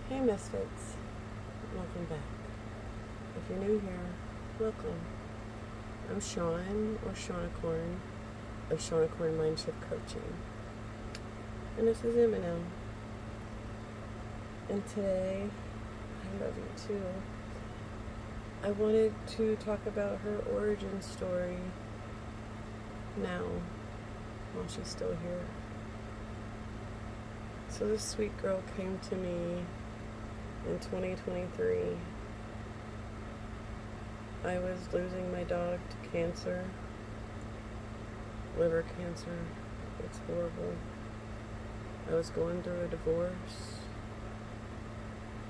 Hey Misfits, welcome back. If you're new here, welcome. I'm Sean, or Shawnicorn, of Shawnicorn Mindship Coaching. And this is Eminem. And today, I love you too. I wanted to talk about her origin story now, while she's still here. So this sweet girl came to me in 2023. I was losing my dog to cancer, liver cancer. It's horrible. I was going through a divorce.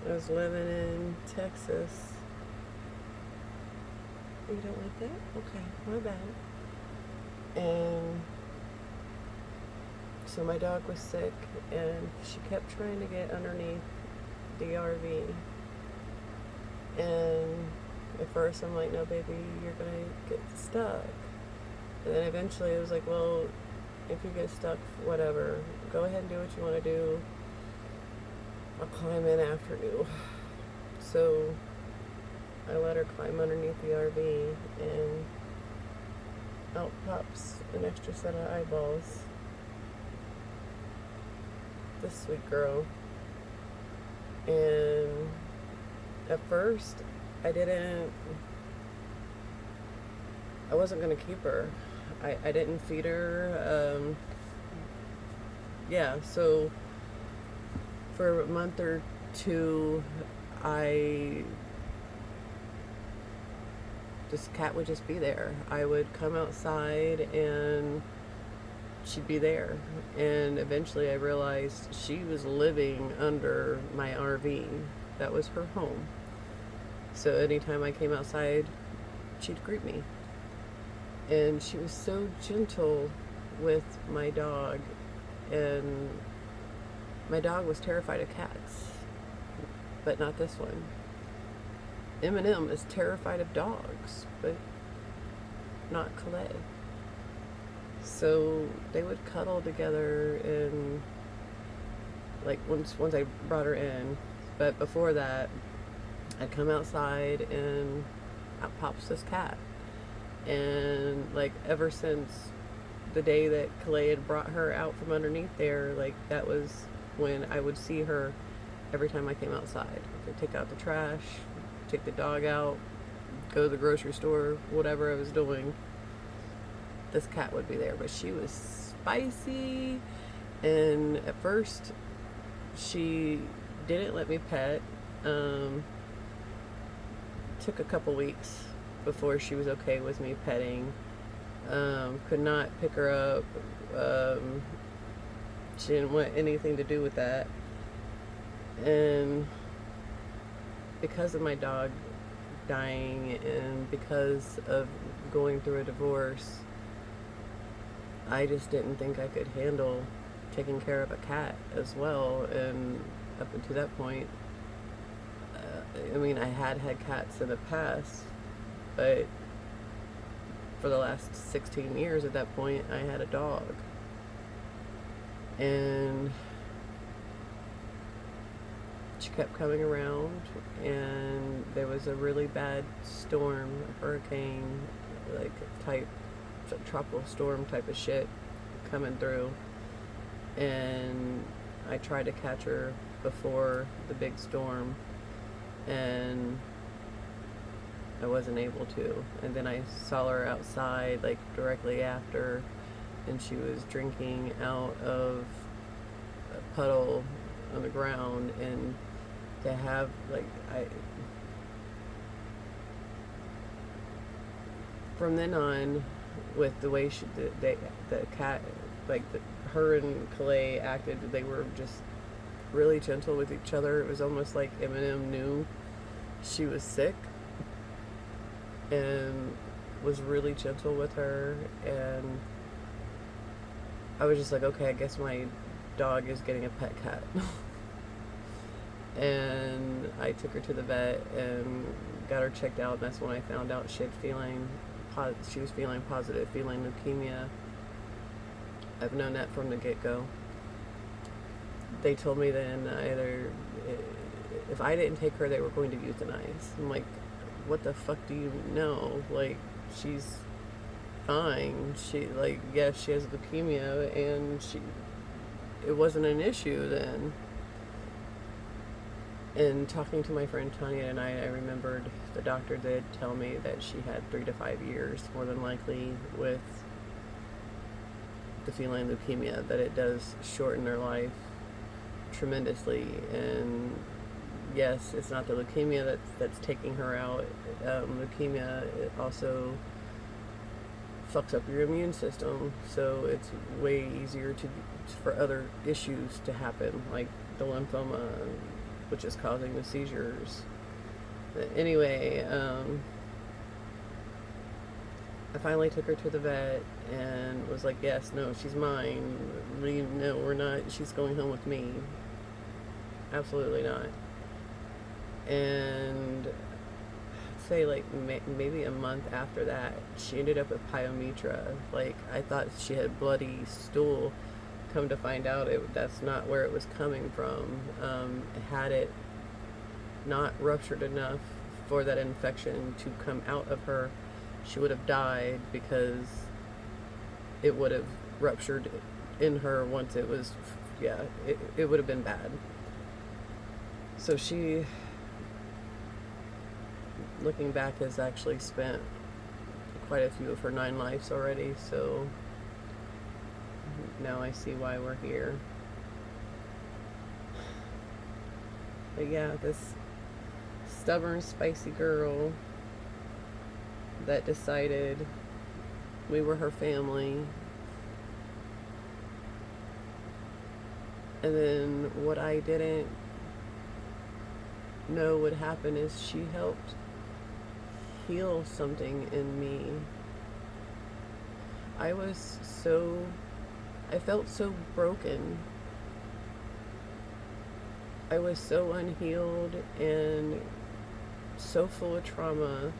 I was living in Texas. You don't like that? Okay, my bad. And so my dog was sick, and she kept trying to get underneath the RV. And at first I'm like, no, baby, you're going to get stuck. And then eventually it was like, well, if you get stuck, whatever. Go ahead and do what you want to do. I'll climb in after you. So I let her climb underneath the RV, and out pops an extra set of eyeballs. This sweet girl. And at first, I wasn't going to keep her. I didn't feed her. So for a month or two, this cat would just be there. I would come outside and she'd be there. And eventually I realized she was living under my RV. That was her home. So anytime I came outside, she'd greet me. And she was so gentle with my dog. And my dog was terrified of cats, but not this one. Eminem is terrified of dogs, but not Calais. So they would cuddle together, and like once I brought her in. But before that, I'd come outside and out pops this cat. And like ever since the day that Calais had brought her out from underneath there, like that was when I would see her every time I came outside. I could take out the trash, take the dog out, go to the grocery store, whatever I was doing. This cat would be there, but she was spicy. And at first, she didn't let me pet. Took a couple weeks before she was okay with me petting. Could not pick her up. She didn't want anything to do with that. And because of my dog dying and because of going through a divorce, I just didn't think I could handle taking care of a cat as well. And up until that point, I had cats in the past, but for the last 16 years at that point, I had a dog. And she kept coming around, and there was a really bad storm, a hurricane, like type, tropical storm type of shit coming through. And I tried to catch her before the big storm, and I wasn't able to. And then I saw her outside, like directly after, and she was drinking out of a puddle on the ground. And to have, from then on, with the way the cat, her and Calais acted, they were just really gentle with each other. It was almost like Eminem knew she was sick and was really gentle with her. And I was just like, okay, I guess my dog is getting a pet cat. And I took her to the vet and got her checked out, and that's when I found out she was feeling positive, feeling leukemia. I've known that from the get-go. They told me then either if I didn't take her, they were going to euthanize. I'm like, what the fuck do you know? Like, she's fine. She, like, yes, she has leukemia, and it wasn't an issue then. And talking to my friend Tanya tonight, I remembered the doctor did tell me that she had 3 to 5 years, more than likely, with the feline leukemia, that it does shorten their life tremendously. And yes, it's not the leukemia that's taking her out. Leukemia, it also fucks up your immune system, so it's way easier for other issues to happen, like the lymphoma, which is causing the seizures. But anyway, I finally took her to the vet and was like, yes, no, she's mine. No, we're not. She's going home with me. Absolutely not. And I'd say like maybe a month after that, she ended up with pyometra. Like, I thought she had bloody stool. Come to find out, that's not where it was coming from. Had it not ruptured enough for that infection to come out of her, she would have died, because it would have ruptured in her once it was, yeah, it would have been bad. So she, looking back, has actually spent quite a few of her 9 lives already, so now I see why we're here. But yeah, this stubborn, spicy girl that decided we were her family. And then what I didn't know would happen is she helped heal something in me. I felt so broken. I was so unhealed and so full of trauma.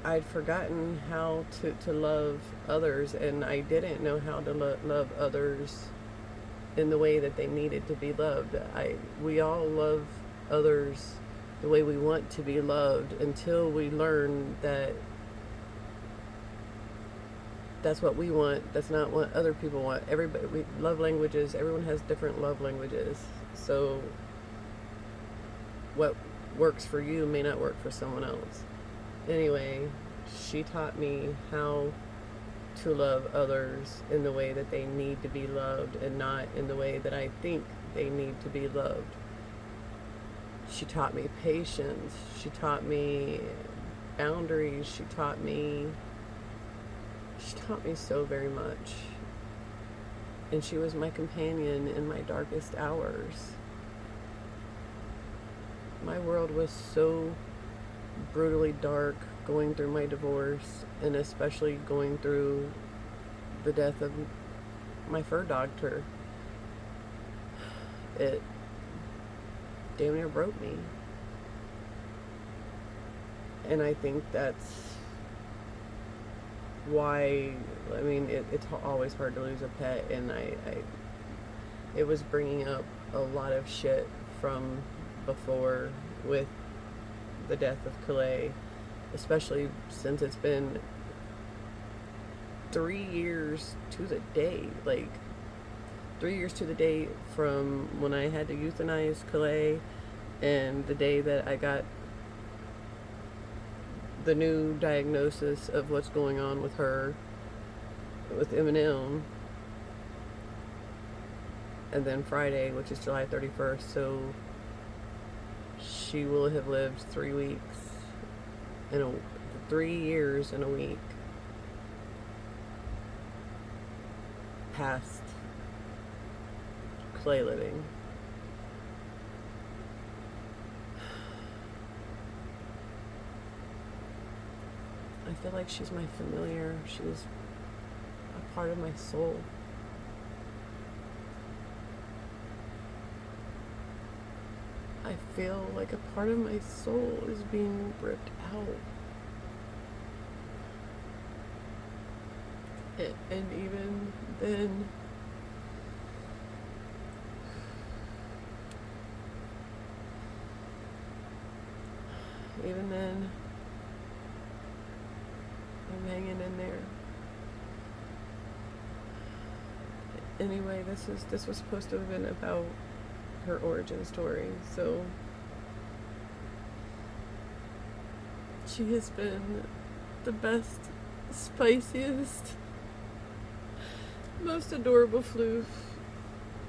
I'd forgotten how to love others, and I didn't know how to love others in the way that they needed to be loved. We all love others the way we want to be loved, until we learn that that's what we want, that's not what other people want. Love languages, everyone has different love languages. So what works for you may not work for someone else. Anyway, she taught me how to love others in the way that they need to be loved, and not in the way that I think they need to be loved. She taught me patience. She taught me boundaries. She taught me so very much. And she was my companion in my darkest hours. My world was so brutally dark going through my divorce, and especially going through the death of my fur doctor. It damn near broke me. And I think that's why, I mean, it's always hard to lose a pet, and it was bringing up a lot of shit from before with the death of Calais, especially since it's been 3 years to the day, like 3 years to the day from when I had to euthanize Calais, and the day that I got the new diagnosis of what's going on with her, with Eminem, and then Friday, which is July 31st, so she will have lived 3 weeks, 3 years in a week past clay living. I feel like she's my familiar. She's a part of my soul. I feel like a part of my soul is being ripped out. And even then, even then, I'm hanging in there. Anyway, this was supposed to have been about her origin story, so she has been the best, spiciest, most adorable floof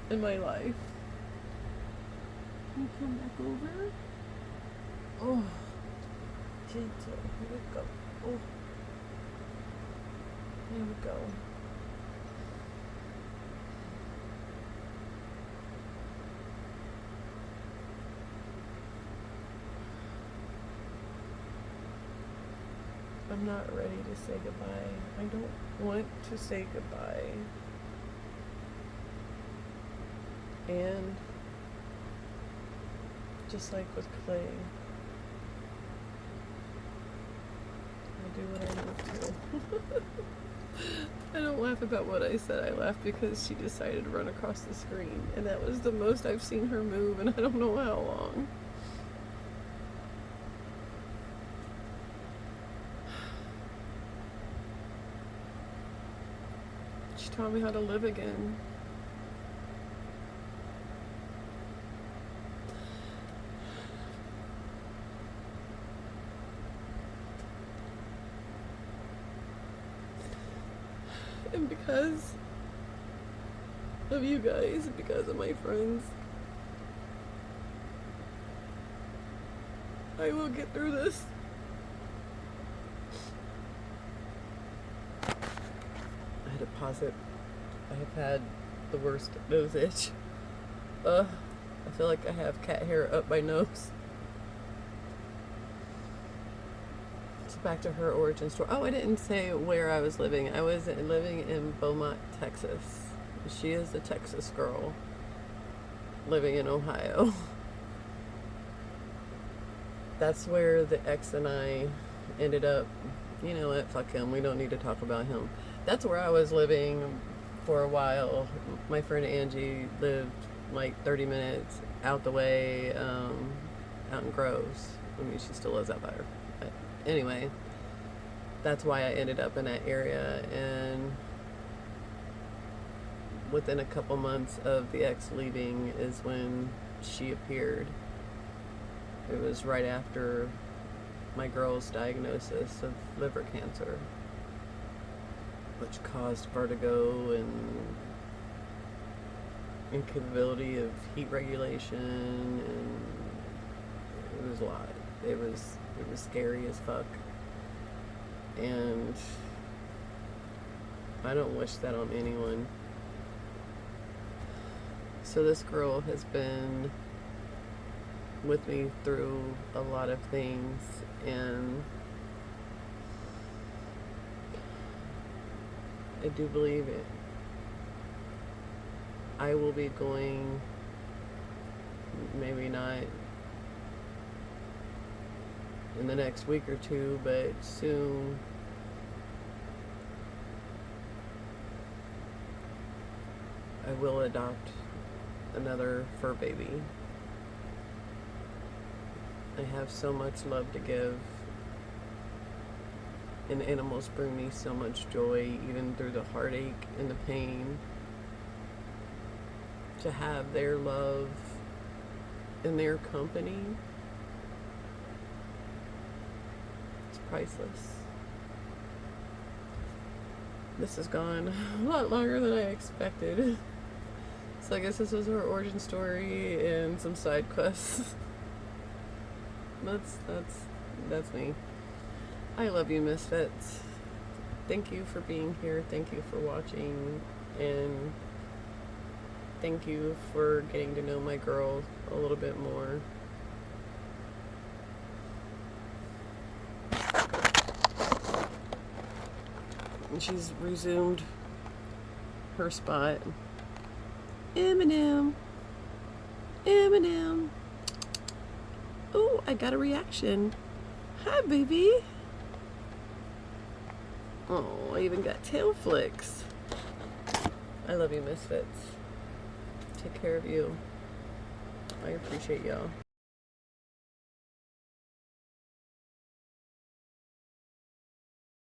in my life. Can you come back over? Oh, gentle. Here we go. Oh, there we go. I'm not ready to say goodbye. I don't want to say goodbye. And just like with Clay, I do what I need to. I don't laugh about what I said. I laugh because she decided to run across the screen, and that was the most I've seen her move, and I don't know how long. She taught me how to live again. And because of you guys, because of my friends, I will get through this. I had to pause it. I have had the worst nose itch. I feel like I have cat hair up my nose. So back to her origin story. Oh, I didn't say where I was living. I was living in Beaumont, Texas. She is a Texas girl living in Ohio. That's where the ex and I ended up. You know what? Fuck him. We don't need to talk about him. That's where I was living for a while. My friend Angie lived like 30 minutes out the way, out in Groves. I mean, she still lives out there. But anyway, that's why I ended up in that area. And within a couple months of the ex leaving is when she appeared. It was right after my girl's diagnosis of liver cancer, which caused vertigo and incapability of heat regulation, and it was a lot. It was scary as fuck, and I don't wish that on anyone. So this girl has been with me through a lot of things, and I do believe it. I will be going, maybe not in the next week or two, but soon. I will adopt another fur baby. I have so much love to give, and animals bring me so much joy, even through the heartache and the pain. To have their love and their company, it's priceless. This has gone a lot longer than I expected. So I guess this was her origin story and some side quests. That's me. I love you, Misfits. Thank you for being here. Thank you for watching, and thank you for getting to know my girl a little bit more. And she's resumed her spot. Eminem. Eminem. Oh, I got a reaction. Hi, baby. Oh, I even got tail flicks. I love you, Misfits. Take care of you. I appreciate y'all.